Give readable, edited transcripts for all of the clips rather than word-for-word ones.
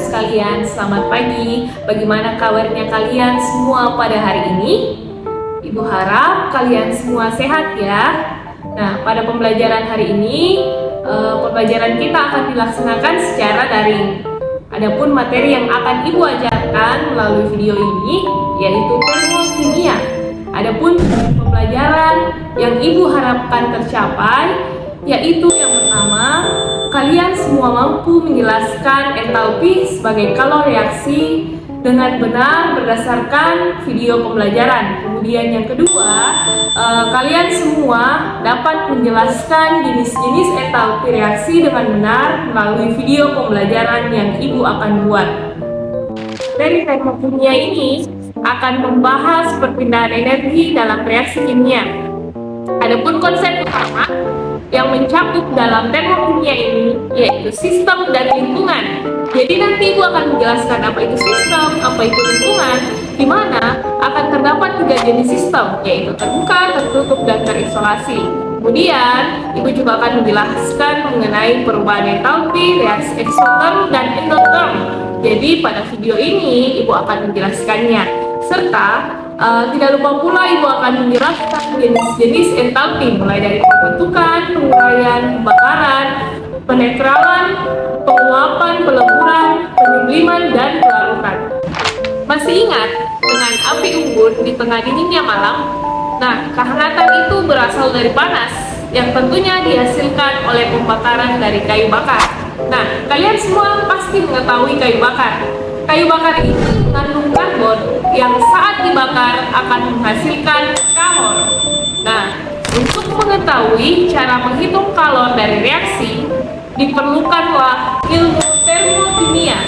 sekalian, selamat pagi. Bagaimana kabarnya kalian semua pada hari ini? Ibu harap kalian semua sehat ya. Nah, pada pembelajaran hari ini, pembelajaran kita akan dilaksanakan secara daring. Adapun materi yang akan Ibu ajarkan melalui video ini yaitu termokimia. Adapun pembelajaran yang Ibu harapkan tercapai yaitu yang pertama, kalian semua mampu menjelaskan entalpi sebagai kalor reaksi dengan benar berdasarkan video pembelajaran. Kemudian yang kedua, kalian semua dapat menjelaskan jenis-jenis entalpi reaksi dengan benar melalui video pembelajaran yang Ibu akan buat. Dari termokimia ini akan membahas perpindahan energi dalam reaksi kimia. Adapun konsep utama yang mencakup dalam termokimia ini yaitu sistem dan lingkungan. Jadi nanti Ibu akan menjelaskan apa itu sistem, apa itu lingkungan, di mana akan terdapat 3 jenis sistem, yaitu terbuka, tertutup, dan terisolasi. Kemudian Ibu juga akan menjelaskan mengenai perubahan entalpi, reaksi eksoterm dan endoterm. Jadi pada video ini Ibu akan menjelaskannya, serta tidak lupa pula Ibu akan menjelaskan jenis-jenis entalpi mulai dari pembentukan, penguraian, pembakaran, penetralan, penguapan, peleburan, penyubliman, dan pelarutan. Masih ingat dengan api unggun di tengah dinginnya malam? Nah, kehangatan itu berasal dari panas yang tentunya dihasilkan oleh pembakaran dari kayu bakar. Nah, kalian semua pasti mengetahui kayu bakar. Kayu bakar ini mengandung karbon yang saat dibakar akan menghasilkan kalor. Nah, untuk mengetahui cara menghitung kalor dari reaksi, diperlukanlah ilmu termokimia.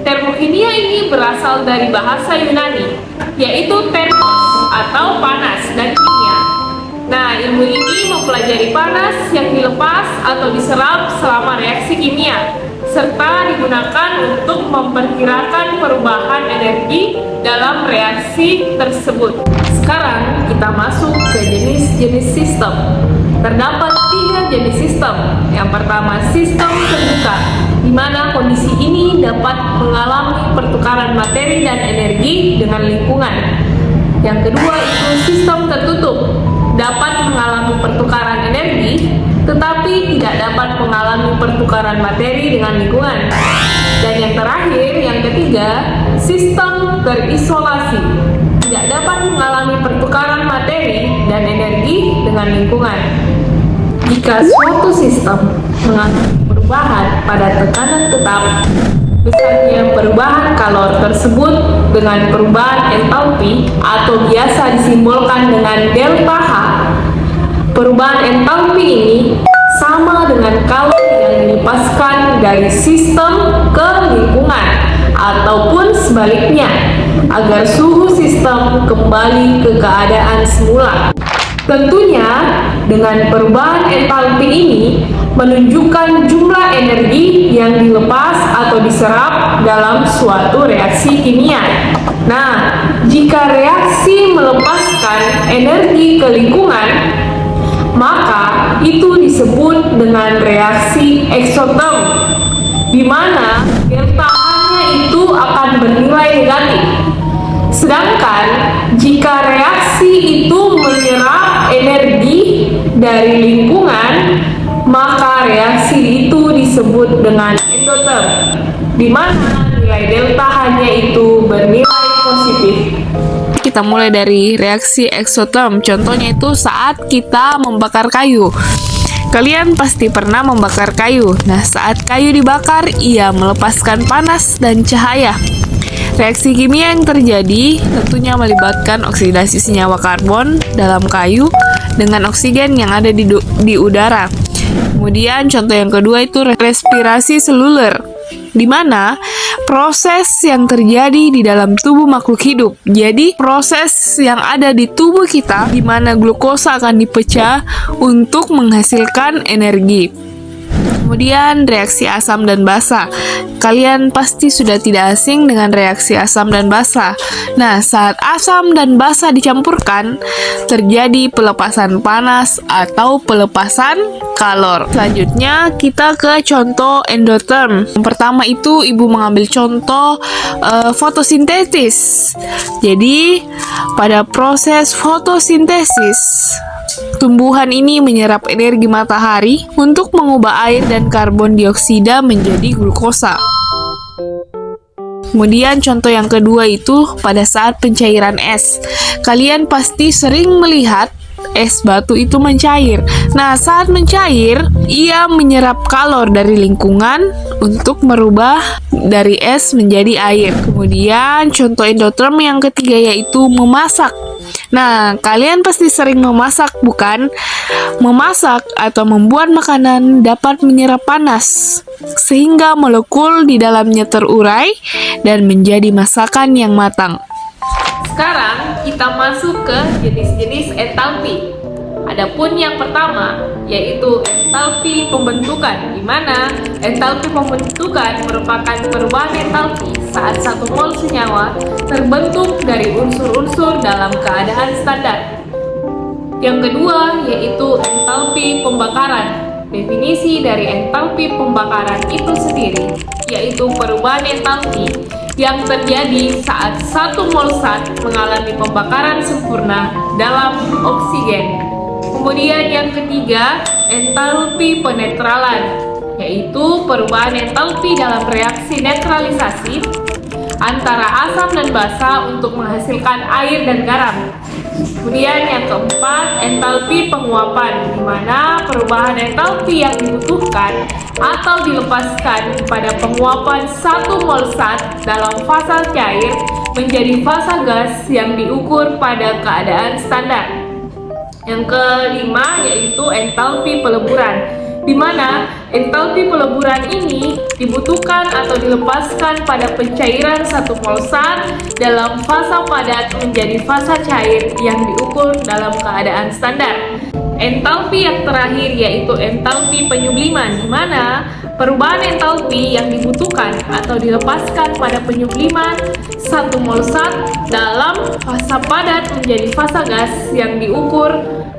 Termokimia ini berasal dari bahasa Yunani, yaitu thermos atau panas dan kimia. Nah, ilmu ini mempelajari panas yang dilepas atau diserap selama reaksi kimia, serta digunakan untuk memperkirakan perubahan energi dalam reaksi tersebut. Sekarang kita masuk ke jenis-jenis sistem. Terdapat 3 jenis sistem. Yang pertama, sistem terbuka, di mana kondisi ini dapat mengalami pertukaran materi dan energi dengan lingkungan. Yang kedua itu sistem tertutup, dapat mengalami pertukaran energi, tetapi tidak dapat mengalami pertukaran materi dengan lingkungan. Dan yang terakhir, yang ketiga, sistem terisolasi, tidak dapat mengalami pertukaran materi dan energi dengan lingkungan. Jika suatu sistem mengalami perubahan pada tekanan tetap, besarnya perubahan kalor tersebut dengan perubahan entalpi atau biasa disimbolkan dengan delta H. Perubahan entalpi ini sama dengan kalor yang dilepaskan dari sistem ke lingkungan ataupun sebaliknya agar suhu sistem kembali ke keadaan semula. Tentunya dengan perubahan entalpi ini menunjukkan jumlah energi yang dilepas atau diserap dalam suatu reaksi kimia. Nah, jika reaksi melepaskan energi ke lingkungan, maka itu disebut dengan reaksi eksoterm, di mana delta H-nya itu akan bernilai negatif. Sedangkan jika reaksi itu menyerap energi dari lingkungan, maka reaksi itu disebut dengan endoterm, di mana nilai delta H-nya itu bernilai positif. Kita mulai dari reaksi eksoterm. Contohnya itu saat kita membakar kayu. Kalian pasti pernah membakar kayu. Nah, saat kayu dibakar, ia melepaskan panas dan cahaya. Reaksi kimia yang terjadi tentunya melibatkan oksidasi senyawa karbon dalam kayu dengan oksigen yang ada di udara. Kemudian contoh yang kedua itu respirasi seluler, di mana proses yang terjadi di dalam tubuh makhluk hidup. Jadi proses yang ada di tubuh kita di mana glukosa akan dipecah untuk menghasilkan energi. Kemudian reaksi asam dan basa. Kalian pasti sudah tidak asing dengan reaksi asam dan basa. Nah, saat asam dan basa dicampurkan, terjadi pelepasan panas atau pelepasan kalor. Selanjutnya kita ke contoh endoterm. Yang pertama itu ibu mengambil contoh fotosintesis. Jadi pada proses fotosintesis, tumbuhan ini menyerap energi matahari untuk mengubah air dan karbon dioksida menjadi glukosa. Kemudian contoh yang kedua itu pada saat pencairan es. Kalian pasti sering melihat es batu itu mencair. Nah, saat mencair, ia menyerap kalor dari lingkungan untuk merubah dari es menjadi air. Kemudian contoh endoterm yang ketiga yaitu memasak. Nah, kalian pasti sering memasak, bukan? Memasak atau membuat makanan dapat menyerap panas, sehingga molekul di dalamnya terurai dan menjadi masakan yang matang. Sekarang kita masuk ke jenis-jenis entalpi. Adapun yang pertama yaitu entalpi pembentukan, di mana entalpi pembentukan merupakan perubahan entalpi saat satu mol senyawa terbentuk dari unsur-unsur dalam keadaan standar. Yang kedua yaitu entalpi pembakaran. Definisi dari entalpi pembakaran itu sendiri yaitu perubahan entalpi yang terjadi saat satu mol zat mengalami pembakaran sempurna dalam oksigen. Kemudian yang ketiga, entalpi penetralan, yaitu perubahan entalpi dalam reaksi netralisasi antara asam dan basa untuk menghasilkan air dan garam. Kemudian yang keempat, entalpi penguapan, di mana perubahan entalpi yang dibutuhkan atau dilepaskan pada penguapan satu mol zat dalam fasa cair menjadi fasa gas yang diukur pada keadaan standar. Yang kelima yaitu entalpi peleburan, di mana entalpi peleburan ini dibutuhkan atau dilepaskan pada pencairan satu mol zat dalam fasa padat menjadi fasa cair yang diukur dalam keadaan standar. Entalpi yang terakhir yaitu entalpi penyubliman, di mana perubahan entalpi yang dibutuhkan atau dilepaskan pada penyubliman satu mol zat dalam fasa padat menjadi fasa gas yang diukur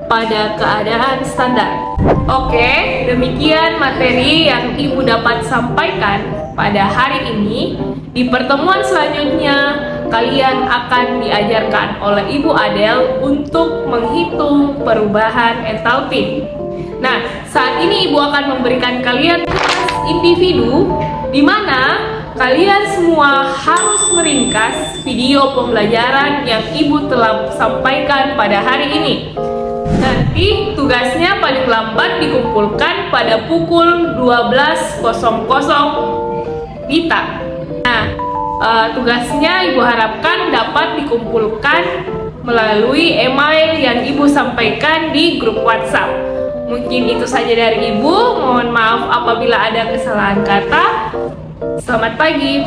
pada keadaan standar. Oke, demikian materi yang Ibu dapat sampaikan pada hari ini. Di pertemuan selanjutnya, kalian akan diajarkan oleh Ibu Adel untuk menghitung perubahan entalpi. Nah, saat ini Ibu akan memberikan kalian tugas individu, di mana kalian semua harus meringkas video pembelajaran yang Ibu telah sampaikan pada hari ini. Nanti tugasnya paling lambat dikumpulkan pada pukul 12.00 WITA. Nah, tugasnya Ibu harapkan dapat dikumpulkan melalui email yang Ibu sampaikan di grup WhatsApp. Mungkin itu saja dari Ibu. Mohon maaf apabila ada kesalahan kata. Selamat pagi.